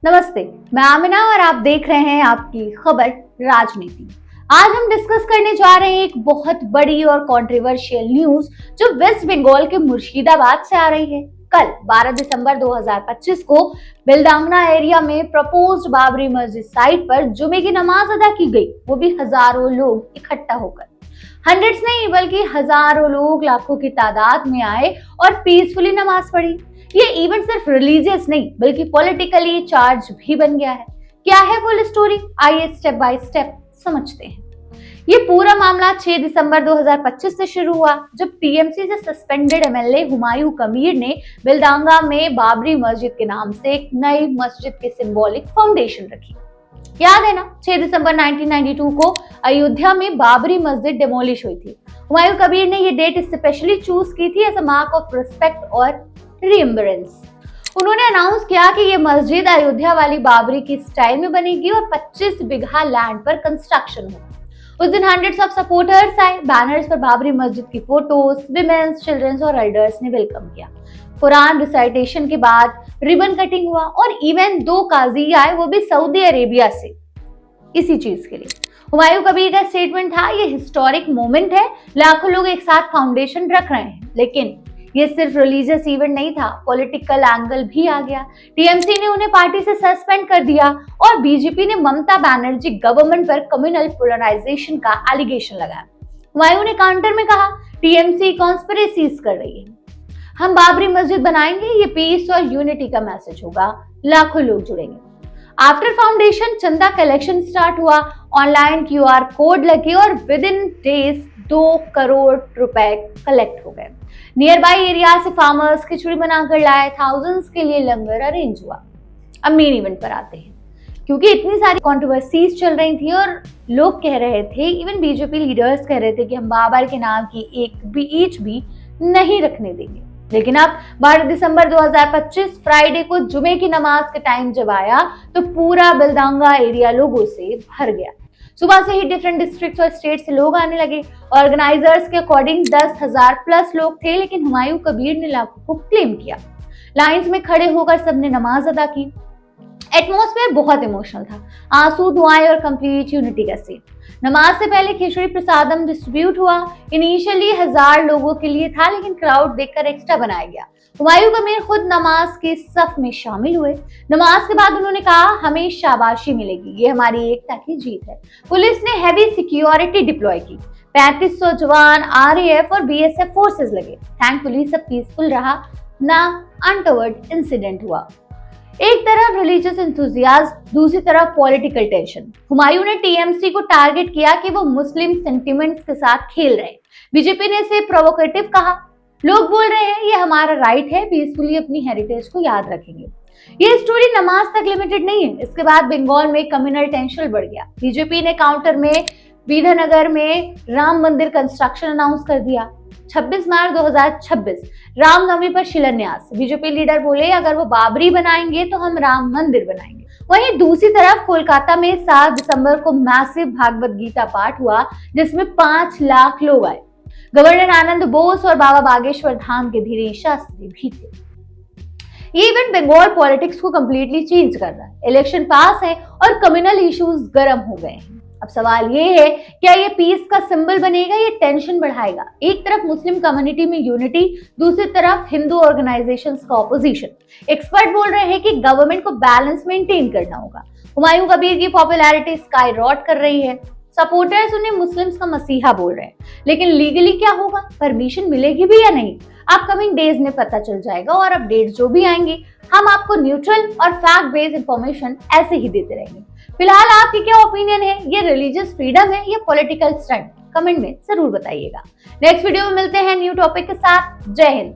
नमस्ते, मैं आमिना और आप देख रहे हैं आपकी खबर राजनीति। आज हम डिस्कस करने जा रहे हैं एक बहुत बड़ी और कंट्रोवर्शियल न्यूज जो वेस्ट बंगाल के मुर्शिदाबाद से आ रही है। कल 12 दिसंबर 2025 को बेलडांगना एरिया में प्रपोज्ड बाबरी मस्जिद साइट पर जुमे की नमाज अदा की गई, वो भी हजारों लोग इकट्ठा होकर। हंड्रेड्स नहीं बल्कि हजारों लोग लाखों की तादाद में आए और पीसफुली नमाज पढ़ी। ये इवेंट सिर्फ रिलीजियस नहीं बल्कि पॉलिटिकली चार्ज भी बन गया है। क्या है फुल स्टोरी, आइए स्टेप बाय स्टेप समझते हैं। ये पूरा मामला 6 दिसंबर 2025 से शुरू हुआ जब टीएमसी से सस्पेंडेड एमएलए हुमायूं कबीर ने बेलडांगा में बाबरी मस्जिद के नाम से एक नई मस्जिद के सिंबॉलिक फाउंडेशन रखी। याद है ना, 6 दिसंबर 1992 को अयोध्या में बाबरी मस्जिद डेमोलिश हुई थी। हुमायूं कबीर ने ये डेट स्पेशली चूज की थी as a mark of respect और रिएम्बरेंस। उन्होंने अनाउंस किया कि ये मस्जिद अयोध्या वाली बाबरी की स्टाइल में बनेगी और 25 बीघा लैंड पर कंस्ट्रक्शन होगा। उस दिन हंड्रेड्स ऑफ सपोर्टर्स आए, बैनर्स पर बाबरी मस्जिद की फोटोज, विमेन्स, चिल्ड्रंस और एल्डर्स ने वेलकम किया। कुरान रिसाइटेशन के बाद रिबन कटिंग हुआ और इवन 2 काजी आए, वो भी सऊदी अरेबिया से, इसी चीज के लिए। हुमायूं कबीर का स्टेटमेंट था, ये हिस्टोरिक मोमेंट है, लाखों लोग एक साथ फाउंडेशन रख रहे हैं। लेकिन ये सिर्फ रिलीजियस इवेंट नहीं था, पॉलिटिकल एंगल भी आ गया। टीएमसी ने उन्हें पार्टी से सस्पेंड कर दिया और बीजेपी ने ममता बनर्जी गवर्नमेंट पर कम्युनल पोलराइजेशन का एलिगेशन लगाया। हुमायूं ने काउंटर में कहा, टीएमसी कॉन्स्पिरेसीज कर रही है, हम बाबरी मस्जिद बनाएंगे, ये पीस और यूनिटी का मैसेज होगा, लाखों लोग जुड़ेंगे। आफ्टर फाउंडेशन चंदा कलेक्शन स्टार्ट हुआ, ऑनलाइन क्यूआर कोड लगे और विद इन डेज 2 करोड़ रुपए कलेक्ट हो गए। नियर बाई एरिया से फार्मर्स खिचड़ी बनाकर लाए, थाउजेंड्स के लिए लंगर अरेंज हुआ। अब मेन इवेंट पर आते हैं, क्योंकि इतनी सारी कंट्रोवर्सीज चल रही थी और लोग कह रहे थे, इवन बीजेपी लीडर्स कह रहे थे कि हम बाबर के नाम की एक भी ईंच भी नहीं रखने देंगे। लेकिन अब 12 दिसंबर 2025 फ्राइडे को जुमे की नमाज के टाइम जब आया तो पूरा बेलडांगा एरिया लोगों से भर गया। सुबह से ही डिफरेंट डिस्ट्रिक्ट और स्टेट से लोग आने लगे। ऑर्गेनाइजर्स के अकॉर्डिंग 10,000 प्लस लोग थे, लेकिन हुमायूं कबीर ने लाखों को क्लेम किया। लाइंस में खड़े होकर सबने नमाज अदा की। एटमॉस्फेयर बहुत इमोशनल था, आंसू, दुआएं और कंप्लीट यूनिटी का सीन। नमाज से पहले खिचड़ी प्रसादम डिस्ट्रीब्यूट हुआ। इनिशियली 1000 लोगों के लिए था, लेकिन क्राउड देखकर एक्स्ट्रा बनाया गया। हुमायूं कबीर खुद नमाज के सफ में शामिल हुए। नमाज के बाद उन्होंने कहा, हमें शाबाशी मिलेगी, ये हमारी एकता की जीत है। पुलिस ने हैवी सिक्योरिटी डिप्लॉय की, 3500 जवान, आरएएफ और बीएसएफ फोर्सेस लगे। थैंकफुली सब पीसफुल रहा, ना अनटवर्ड इंसिडेंट हुआ। एक तरफ रिलीजियस एंथुसियाज्म, दूसरी तरफ पॉलिटिकल टेंशन। हुमायूं ने टीएमसी को टारगेट किया कि वो मुस्लिम सेंटिमेंट्स के साथ खेल रहे हैं। बीजेपी ने इसे प्रोवोकेटिव कहा, लोग बोल रहे हैं ये हमारा राइट है, पीसफुली अपनी हेरिटेज को याद रखेंगे। ये स्टोरी नमाज तक लिमिटेड नहीं है। इसके बाद बंगाल में कम्युनल टेंशन बढ़ गया। बीजेपी ने काउंटर में विधानगर में राम मंदिर कंस्ट्रक्शन अनाउंस कर दिया। 26 मार्च 2026 रामनवमी पर शिलान्यास। बीजेपी लीडर बोले, अगर वो बाबरी बनाएंगे तो हम राम मंदिर बनाएंगे। वहीं दूसरी तरफ कोलकाता में 7 दिसंबर को मैसिव भागवत गीता पाठ हुआ, जिसमें 5 लाख लोग आए। गवर्नर आनंद बोस और बाबा बागेश्वर धाम के धीरेश शास्त्री भी थे। ये इवेंट बंगाल पॉलिटिक्स को कंप्लीटली चेंज कर रहा है। इलेक्शन पास है और कम्युनल इश्यूज गर्म हो गए हैं। अब सवाल ये है, क्या ये पीस का सिंबल बनेगा, ये टेंशन बढ़ाएगा? एक तरफ मुस्लिम कम्युनिटी में यूनिटी, दूसरी तरफ हिंदू ऑर्गेनाइजेशंस का ऑपोजिशन। एक्सपर्ट बोल रहे हैं कि गवर्नमेंट को बैलेंस मेंटेन करना होगा। हुमायूं कबीर की पॉपुलैरिटी स्काई रॉट कर रही है। सपोर्टर्स उन्हें मुस्लिम्स का मसीहा बोल रहे हैं, लेकिन लीगली क्या होगा, परमिशन मिलेगी भी या नहीं, अपकमिंग डेज में पता चल जाएगा। और अपडेट्स जो भी आएंगे हम आपको न्यूट्रल और फैक्ट बेस्ड इंफॉर्मेशन ऐसे ही देते रहेंगे। फिलहाल आपकी क्या ओपिनियन है, ये रिलीजियस फ्रीडम है या पॉलिटिकल स्टंट? कमेंट में जरूर बताइएगा। नेक्स्ट वीडियो में मिलते हैं न्यू टॉपिक के साथ। जय हिंद।